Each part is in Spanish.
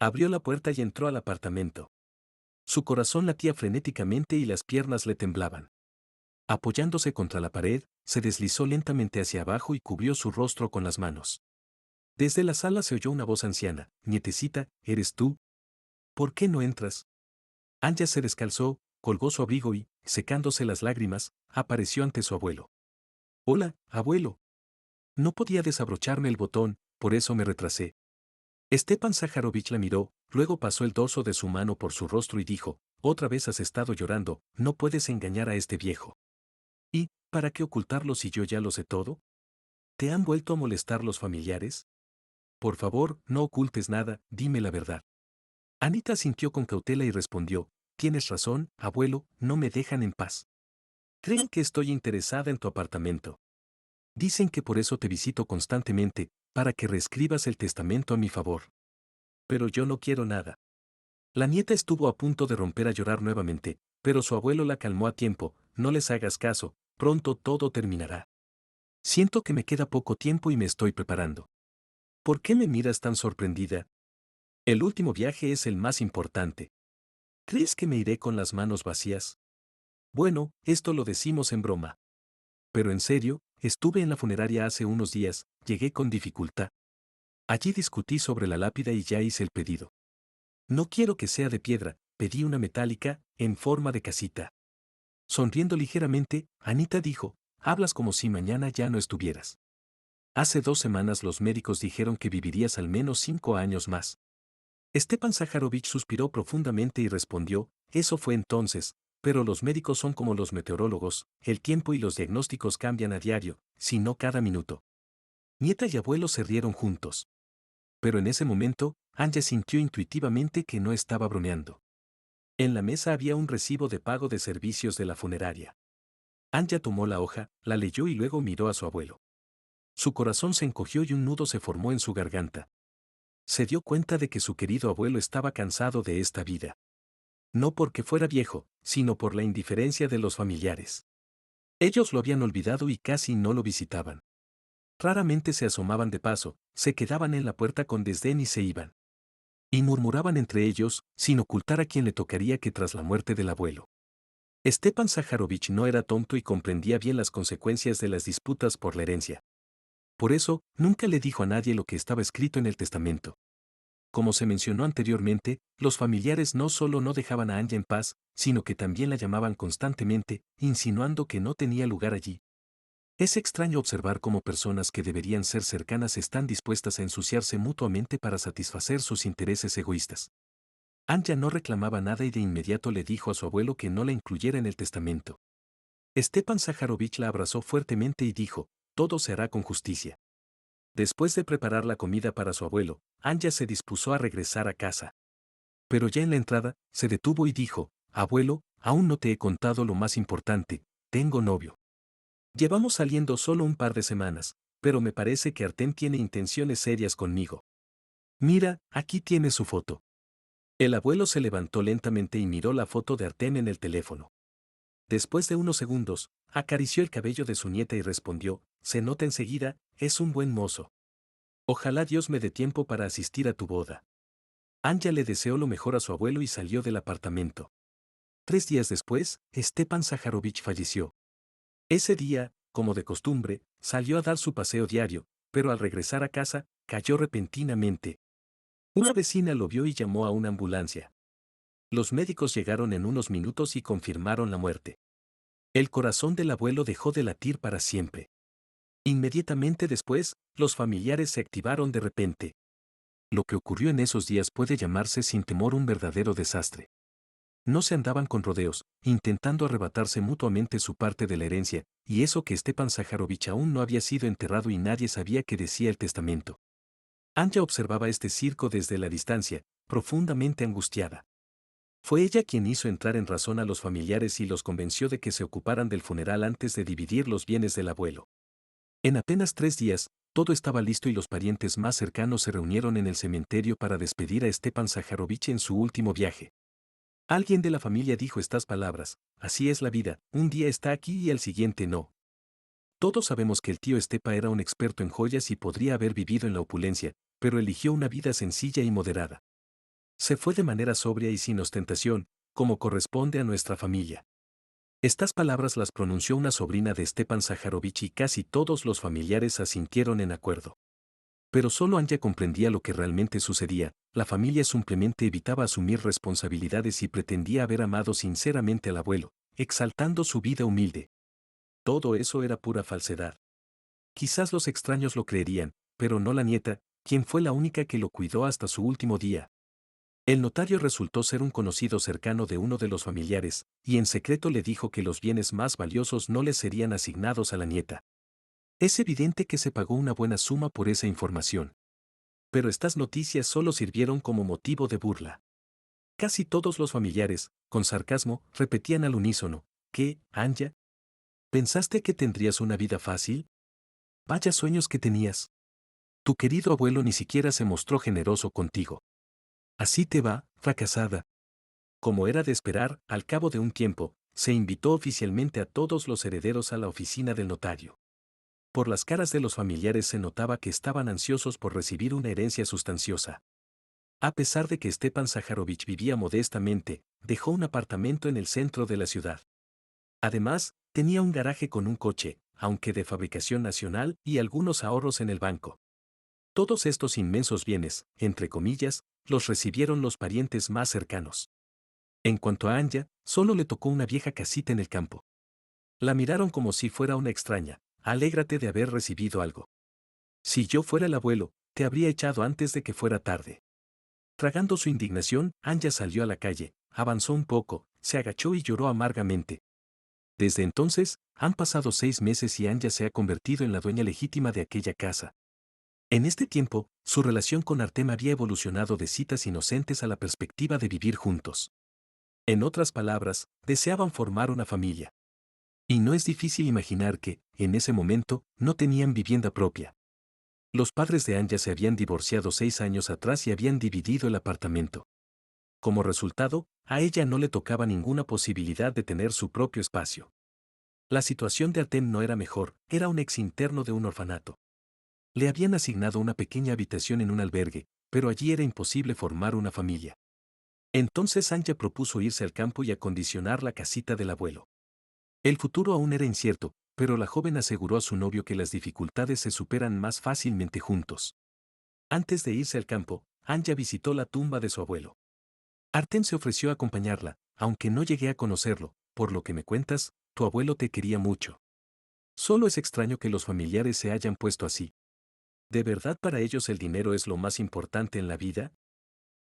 Abrió la puerta y entró al apartamento. Su corazón latía frenéticamente y las piernas le temblaban. Apoyándose contra la pared, se deslizó lentamente hacia abajo y cubrió su rostro con las manos. Desde la sala se oyó una voz anciana. Nietecita, ¿eres tú? ¿Por qué no entras? Anya se descalzó, colgó su abrigo y, secándose las lágrimas, apareció ante su abuelo. Hola, abuelo. No podía desabrocharme el botón, por eso me retrasé. Stepan Sájarovich la miró, luego pasó el dorso de su mano por su rostro y dijo, otra vez has estado llorando, no puedes engañar a este viejo. ¿Y, para qué ocultarlo si yo ya lo sé todo? ¿Te han vuelto a molestar los familiares? Por favor, no ocultes nada, dime la verdad. Anita sintió con cautela y respondió, tienes razón, abuelo, no me dejan en paz. Creen que estoy interesada en tu apartamento. Dicen que por eso te visito constantemente, para que reescribas el testamento a mi favor. Pero yo no quiero nada. La nieta estuvo a punto de romper a llorar nuevamente, pero su abuelo la calmó a tiempo, no les hagas caso, pronto todo terminará. Siento que me queda poco tiempo y me estoy preparando. ¿Por qué me miras tan sorprendida? El último viaje es el más importante. ¿Crees que me iré con las manos vacías? Bueno, esto lo decimos en broma. Pero en serio, estuve en la funeraria hace unos días, llegué con dificultad. Allí discutí sobre la lápida y ya hice el pedido. No quiero que sea de piedra, pedí una metálica, en forma de casita. Sonriendo ligeramente, Anita dijo, hablas como si mañana ya no estuvieras. Hace 2 semanas los médicos dijeron que vivirías al menos 5 años más. Stepan Sájarovich suspiró profundamente y respondió, eso fue entonces, pero los médicos son como los meteorólogos, el tiempo y los diagnósticos cambian a diario, si no cada minuto. Nieta y abuelo se rieron juntos. Pero en ese momento, Anya sintió intuitivamente que no estaba bromeando. En la mesa había un recibo de pago de servicios de la funeraria. Anya tomó la hoja, la leyó y luego miró a su abuelo. Su corazón se encogió y un nudo se formó en su garganta. Se dio cuenta de que su querido abuelo estaba cansado de esta vida. No porque fuera viejo, sino por la indiferencia de los familiares. Ellos lo habían olvidado y casi no lo visitaban. Raramente se asomaban de paso, se quedaban en la puerta con desdén y se iban. Y murmuraban entre ellos, sin ocultar a quien le tocaría que tras la muerte del abuelo. Stepan Sájarovich no era tonto y comprendía bien las consecuencias de las disputas por la herencia. Por eso, nunca le dijo a nadie lo que estaba escrito en el testamento. Como se mencionó anteriormente, los familiares no solo no dejaban a Anya en paz, sino que también la llamaban constantemente, insinuando que no tenía lugar allí. Es extraño observar cómo personas que deberían ser cercanas están dispuestas a ensuciarse mutuamente para satisfacer sus intereses egoístas. Anya no reclamaba nada y de inmediato le dijo a su abuelo que no la incluyera en el testamento. Stepan Sájarovich la abrazó fuertemente y dijo, todo se hará con justicia. Después de preparar la comida para su abuelo, Anya se dispuso a regresar a casa. Pero ya en la entrada, se detuvo y dijo, abuelo, aún no te he contado lo más importante, tengo novio. Llevamos saliendo solo un par de semanas, pero me parece que Artem tiene intenciones serias conmigo. Mira, aquí tiene su foto. El abuelo se levantó lentamente y miró la foto de Artem en el teléfono. Después de unos segundos, acarició el cabello de su nieta y respondió, se nota enseguida, es un buen mozo. Ojalá Dios me dé tiempo para asistir a tu boda. Anya le deseó lo mejor a su abuelo y salió del apartamento. 3 días después, Stepan Sájarovich falleció. Ese día, como de costumbre, salió a dar su paseo diario, pero al regresar a casa, cayó repentinamente. Una vecina lo vio y llamó a una ambulancia. Los médicos llegaron en unos minutos y confirmaron la muerte. El corazón del abuelo dejó de latir para siempre. Inmediatamente después, los familiares se activaron de repente. Lo que ocurrió en esos días puede llamarse sin temor un verdadero desastre. No se andaban con rodeos, intentando arrebatarse mutuamente su parte de la herencia, y eso que Stepan Sájarovich aún no había sido enterrado y nadie sabía qué decía el testamento. Anya observaba este circo desde la distancia, profundamente angustiada. Fue ella quien hizo entrar en razón a los familiares y los convenció de que se ocuparan del funeral antes de dividir los bienes del abuelo. En apenas 3 días, todo estaba listo y los parientes más cercanos se reunieron en el cementerio para despedir a Stepan Sájarovich en su último viaje. Alguien de la familia dijo estas palabras, así es la vida, un día está aquí y al siguiente no. Todos sabemos que el tío Stepa era un experto en joyas y podría haber vivido en la opulencia, pero eligió una vida sencilla y moderada. Se fue de manera sobria y sin ostentación, como corresponde a nuestra familia. Estas palabras las pronunció una sobrina de Stepan Saharovich y casi todos los familiares asintieron en acuerdo. Pero solo Anya comprendía lo que realmente sucedía, la familia simplemente evitaba asumir responsabilidades y pretendía haber amado sinceramente al abuelo, exaltando su vida humilde. Todo eso era pura falsedad. Quizás los extraños lo creerían, pero no la nieta, quien fue la única que lo cuidó hasta su último día. El notario resultó ser un conocido cercano de uno de los familiares, y en secreto le dijo que los bienes más valiosos no le serían asignados a la nieta. Es evidente que se pagó una buena suma por esa información. Pero estas noticias solo sirvieron como motivo de burla. Casi todos los familiares, con sarcasmo, repetían al unísono: ¿qué, Anya? ¿Pensaste que tendrías una vida fácil? Vaya sueños que tenías. Tu querido abuelo ni siquiera se mostró generoso contigo. Así te va, fracasada. Como era de esperar, al cabo de un tiempo, se invitó oficialmente a todos los herederos a la oficina del notario. Por las caras de los familiares se notaba que estaban ansiosos por recibir una herencia sustanciosa. A pesar de que Stepan Saharovich vivía modestamente, dejó un apartamento en el centro de la ciudad. Además, tenía un garaje con un coche, aunque de fabricación nacional, y algunos ahorros en el banco. Todos estos inmensos bienes, entre comillas, los recibieron los parientes más cercanos. En cuanto a Anya, solo le tocó una vieja casita en el campo. La miraron como si fuera una extraña: alégrate de haber recibido algo. Si yo fuera el abuelo, te habría echado antes de que fuera tarde. Tragando su indignación, Anya salió a la calle, avanzó un poco, se agachó y lloró amargamente. Desde entonces, han pasado 6 meses y Anya se ha convertido en la dueña legítima de aquella casa. En este tiempo, su relación con Artem había evolucionado de citas inocentes a la perspectiva de vivir juntos. En otras palabras, deseaban formar una familia. Y no es difícil imaginar que, en ese momento, no tenían vivienda propia. Los padres de Anya se habían divorciado 6 años atrás y habían dividido el apartamento. Como resultado, a ella no le tocaba ninguna posibilidad de tener su propio espacio. La situación de Artem no era mejor, era un ex interno de un orfanato. Le habían asignado una pequeña habitación en un albergue, pero allí era imposible formar una familia. Entonces Anya propuso irse al campo y acondicionar la casita del abuelo. El futuro aún era incierto, pero la joven aseguró a su novio que las dificultades se superan más fácilmente juntos. Antes de irse al campo, Anya visitó la tumba de su abuelo. Artem se ofreció a acompañarla, aunque no llegué a conocerlo, por lo que me cuentas, tu abuelo te quería mucho. Solo es extraño que los familiares se hayan puesto así. ¿De verdad para ellos el dinero es lo más importante en la vida?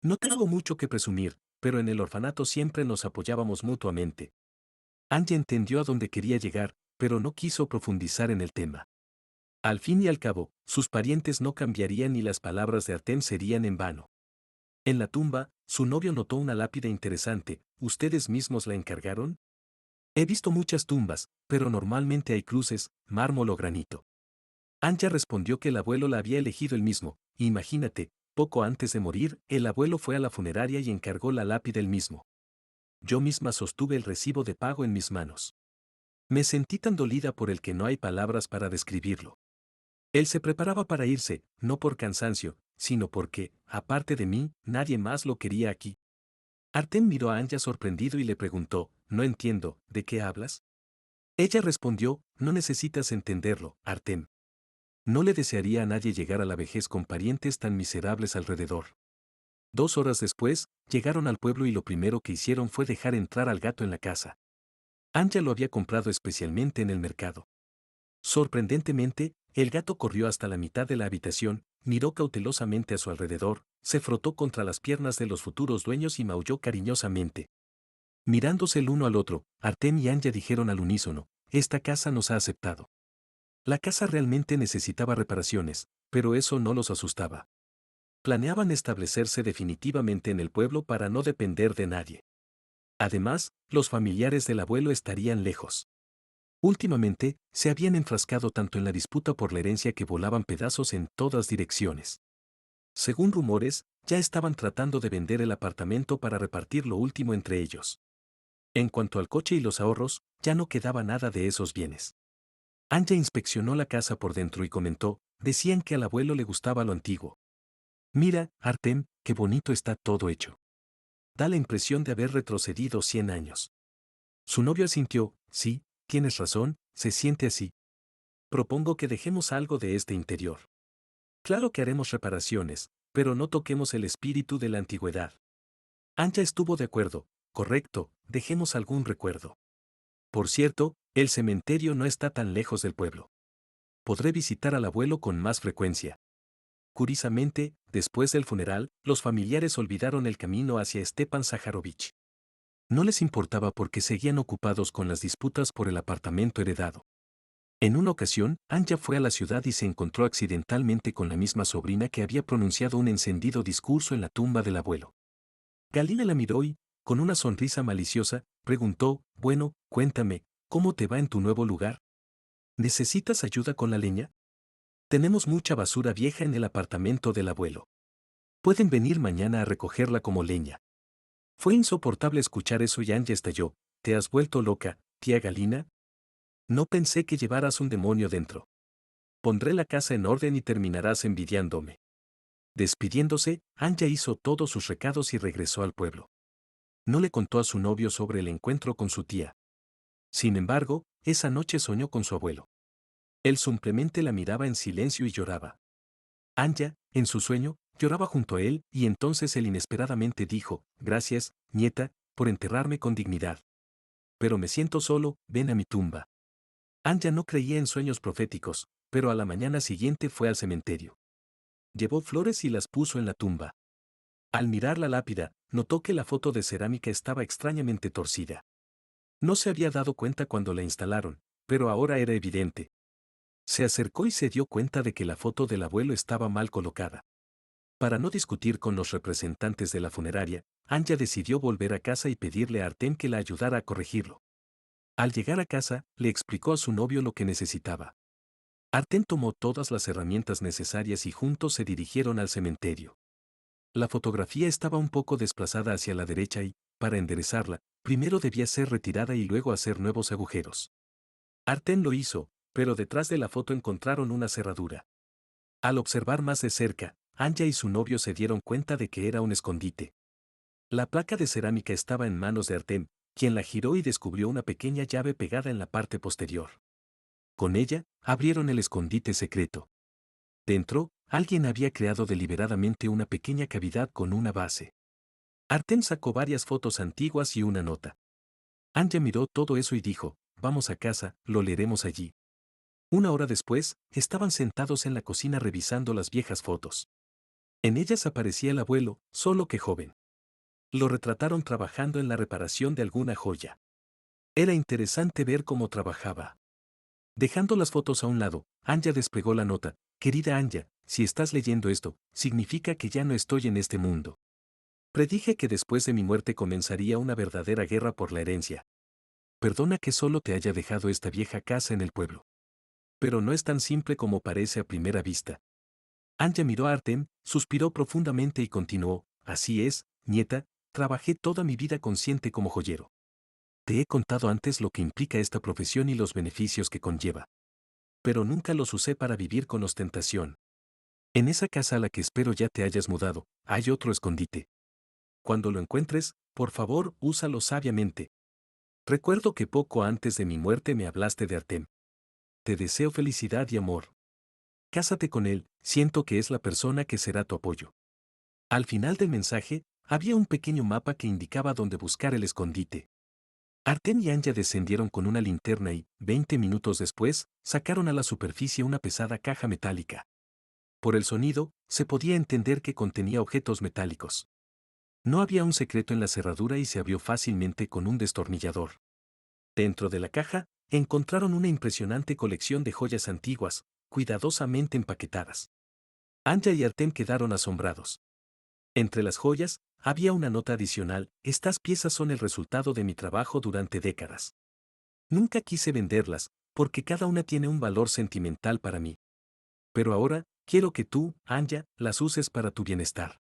No tengo mucho que presumir, pero en el orfanato siempre nos apoyábamos mutuamente. Anya entendió a dónde quería llegar, pero no quiso profundizar en el tema. Al fin y al cabo, sus parientes no cambiarían y las palabras de Artem serían en vano. En la tumba, su novio notó una lápida interesante: ¿ustedes mismos la encargaron? He visto muchas tumbas, pero normalmente hay cruces, mármol o granito. Anya respondió que el abuelo la había elegido él mismo. Imagínate, poco antes de morir, el abuelo fue a la funeraria y encargó la lápida él mismo. Yo misma sostuve el recibo de pago en mis manos. Me sentí tan dolida por el que no hay palabras para describirlo. Él se preparaba para irse, no por cansancio, sino porque, aparte de mí, nadie más lo quería aquí. Artem miró a Anya sorprendido y le preguntó: no entiendo, ¿de qué hablas? Ella respondió: no necesitas entenderlo, Artem. No le desearía a nadie llegar a la vejez con parientes tan miserables alrededor. 2 horas después, llegaron al pueblo y lo primero que hicieron fue dejar entrar al gato en la casa. Anya lo había comprado especialmente en el mercado. Sorprendentemente, el gato corrió hasta la mitad de la habitación, miró cautelosamente a su alrededor, se frotó contra las piernas de los futuros dueños y maulló cariñosamente. Mirándose el uno al otro, Artem y Anya dijeron al unísono: esta casa nos ha aceptado. La casa realmente necesitaba reparaciones, pero eso no los asustaba. Planeaban establecerse definitivamente en el pueblo para no depender de nadie. Además, los familiares del abuelo estarían lejos. Últimamente, se habían enfrascado tanto en la disputa por la herencia que volaban pedazos en todas direcciones. Según rumores, ya estaban tratando de vender el apartamento para repartir lo último entre ellos. En cuanto al coche y los ahorros, ya no quedaba nada de esos bienes. Anya inspeccionó la casa por dentro y comentó: decían que al abuelo le gustaba lo antiguo. Mira, Artem, qué bonito está todo hecho. Da la impresión de haber retrocedido 100 años. Su novio asintió, sí, tienes razón, se siente así. Propongo que dejemos algo de este interior. Claro que haremos reparaciones, pero no toquemos el espíritu de la antigüedad. Anja estuvo de acuerdo, correcto, dejemos algún recuerdo. Por cierto, el cementerio no está tan lejos del pueblo. Podré visitar al abuelo con más frecuencia. Curiosamente, después del funeral, los familiares olvidaron el camino hacia Stepan Saharovich. No les importaba porque seguían ocupados con las disputas por el apartamento heredado. En una ocasión, Anja fue a la ciudad y se encontró accidentalmente con la misma sobrina que había pronunciado un encendido discurso en la tumba del abuelo. Galina la miró y, con una sonrisa maliciosa, preguntó, bueno, cuéntame, ¿cómo te va en tu nuevo lugar? ¿Necesitas ayuda con la leña? Tenemos mucha basura vieja en el apartamento del abuelo. Pueden venir mañana a recogerla como leña. Fue insoportable escuchar eso y Anja estalló. ¿Te has vuelto loca, tía Galina? No pensé que llevaras un demonio dentro. Pondré la casa en orden y terminarás envidiándome. Despidiéndose, Anja hizo todos sus recados y regresó al pueblo. No le contó a su novio sobre el encuentro con su tía. Sin embargo, esa noche soñó con su abuelo. Él simplemente la miraba en silencio y lloraba. Anja, en su sueño, lloraba junto a él y entonces él inesperadamente dijo, gracias, nieta, por enterrarme con dignidad. Pero me siento solo, ven a mi tumba. Anja no creía en sueños proféticos, pero a la mañana siguiente fue al cementerio. Llevó flores y las puso en la tumba. Al mirar la lápida, notó que la foto de cerámica estaba extrañamente torcida. No se había dado cuenta cuando la instalaron, pero ahora era evidente. Se acercó y se dio cuenta de que la foto del abuelo estaba mal colocada. Para no discutir con los representantes de la funeraria, Anja decidió volver a casa y pedirle a Artem que la ayudara a corregirlo. Al llegar a casa, le explicó a su novio lo que necesitaba. Artem tomó todas las herramientas necesarias y juntos se dirigieron al cementerio. La fotografía estaba un poco desplazada hacia la derecha y, para enderezarla, primero debía ser retirada y luego hacer nuevos agujeros. Artem lo hizo, pero detrás de la foto encontraron una cerradura. Al observar más de cerca, Anja y su novio se dieron cuenta de que era un escondite. La placa de cerámica estaba en manos de Artem, quien la giró y descubrió una pequeña llave pegada en la parte posterior. Con ella, abrieron el escondite secreto. Dentro, alguien había creado deliberadamente una pequeña cavidad con una base. Artem sacó varias fotos antiguas y una nota. Anja miró todo eso y dijo, vamos a casa, lo leeremos allí. Una hora después, estaban sentados en la cocina revisando las viejas fotos. En ellas aparecía el abuelo, solo que joven. Lo retrataron trabajando en la reparación de alguna joya. Era interesante ver cómo trabajaba. Dejando las fotos a un lado, Anja desplegó la nota. Querida Anja, si estás leyendo esto, significa que ya no estoy en este mundo. Predije que después de mi muerte comenzaría una verdadera guerra por la herencia. Perdona que solo te haya dejado esta vieja casa en el pueblo. Pero no es tan simple como parece a primera vista. Anja miró a Artem, suspiró profundamente y continuó, así es, nieta, trabajé toda mi vida consciente como joyero. Te he contado antes lo que implica esta profesión y los beneficios que conlleva. Pero nunca los usé para vivir con ostentación. En esa casa a la que espero ya te hayas mudado, hay otro escondite. Cuando lo encuentres, por favor, úsalo sabiamente. Recuerdo que poco antes de mi muerte me hablaste de Artem. Te deseo felicidad y amor. Cásate con él, siento que es la persona que será tu apoyo. Al final del mensaje, había un pequeño mapa que indicaba dónde buscar el escondite. Artem y Anja descendieron con una linterna y, 20 minutos después, sacaron a la superficie una pesada caja metálica. Por el sonido, se podía entender que contenía objetos metálicos. No había un secreto en la cerradura y se abrió fácilmente con un destornillador. Dentro de la caja, encontraron una impresionante colección de joyas antiguas, cuidadosamente empaquetadas. Anja y Artem quedaron asombrados. Entre las joyas, había una nota adicional, estas piezas son el resultado de mi trabajo durante décadas. Nunca quise venderlas, porque cada una tiene un valor sentimental para mí. Pero ahora, quiero que tú, Anja, las uses para tu bienestar.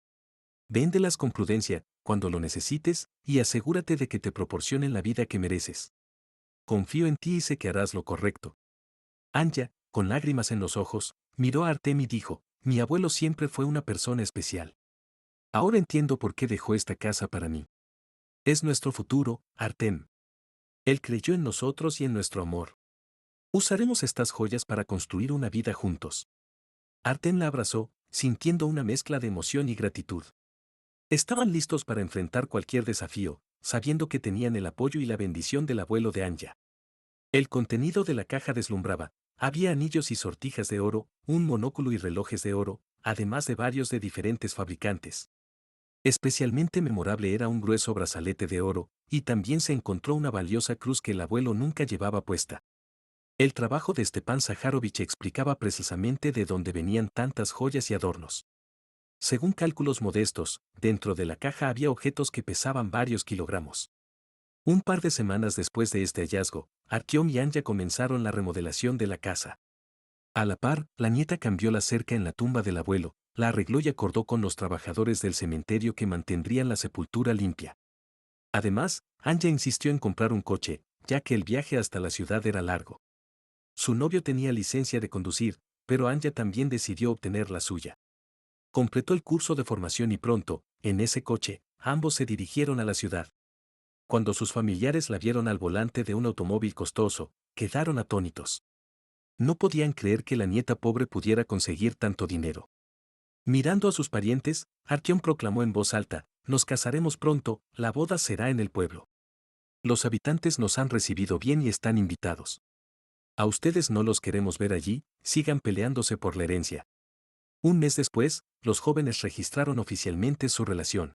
Véndelas con prudencia, cuando lo necesites, y asegúrate de que te proporcionen la vida que mereces. Confío en ti y sé que harás lo correcto. Anja, con lágrimas en los ojos, miró a Artem y dijo, mi abuelo siempre fue una persona especial. Ahora entiendo por qué dejó esta casa para mí. Es nuestro futuro, Artem. Él creyó en nosotros y en nuestro amor. Usaremos estas joyas para construir una vida juntos. Artem la abrazó, sintiendo una mezcla de emoción y gratitud. Estaban listos para enfrentar cualquier desafío, sabiendo que tenían el apoyo y la bendición del abuelo de Anya. El contenido de la caja deslumbraba. Había anillos y sortijas de oro, un monóculo y relojes de oro, además de varios de diferentes fabricantes. Especialmente memorable era un grueso brazalete de oro, y también se encontró una valiosa cruz que el abuelo nunca llevaba puesta. El trabajo de Stepan Saharovich explicaba precisamente de dónde venían tantas joyas y adornos. Según cálculos modestos, dentro de la caja había objetos que pesaban varios kilogramos. Un par de semanas después de este hallazgo, Artyom y Anya comenzaron la remodelación de la casa. A la par, la nieta cambió la cerca en la tumba del abuelo, la arregló y acordó con los trabajadores del cementerio que mantendrían la sepultura limpia. Además, Anya insistió en comprar un coche, ya que el viaje hasta la ciudad era largo. Su novio tenía licencia de conducir, pero Anya también decidió obtener la suya. Completó el curso de formación y pronto, en ese coche, ambos se dirigieron a la ciudad. Cuando sus familiares la vieron al volante de un automóvil costoso, quedaron atónitos. No podían creer que la nieta pobre pudiera conseguir tanto dinero. Mirando a sus parientes, Artyom proclamó en voz alta: «Nos casaremos pronto, la boda será en el pueblo. Los habitantes nos han recibido bien y están invitados. A ustedes no los queremos ver allí, sigan peleándose por la herencia». Un mes después, los jóvenes registraron oficialmente su relación.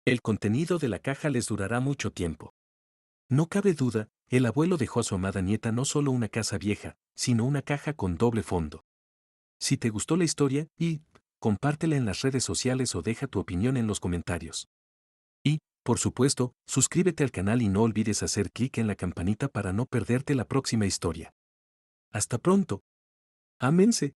El contenido de la caja les durará mucho tiempo. No cabe duda, el abuelo dejó a su amada nieta no solo una casa vieja, sino una caja con doble fondo. Si te gustó la historia, compártela en las redes sociales o deja tu opinión en los comentarios. Y, por supuesto, suscríbete al canal y no olvides hacer clic en la campanita para no perderte la próxima historia. Hasta pronto. Ámense.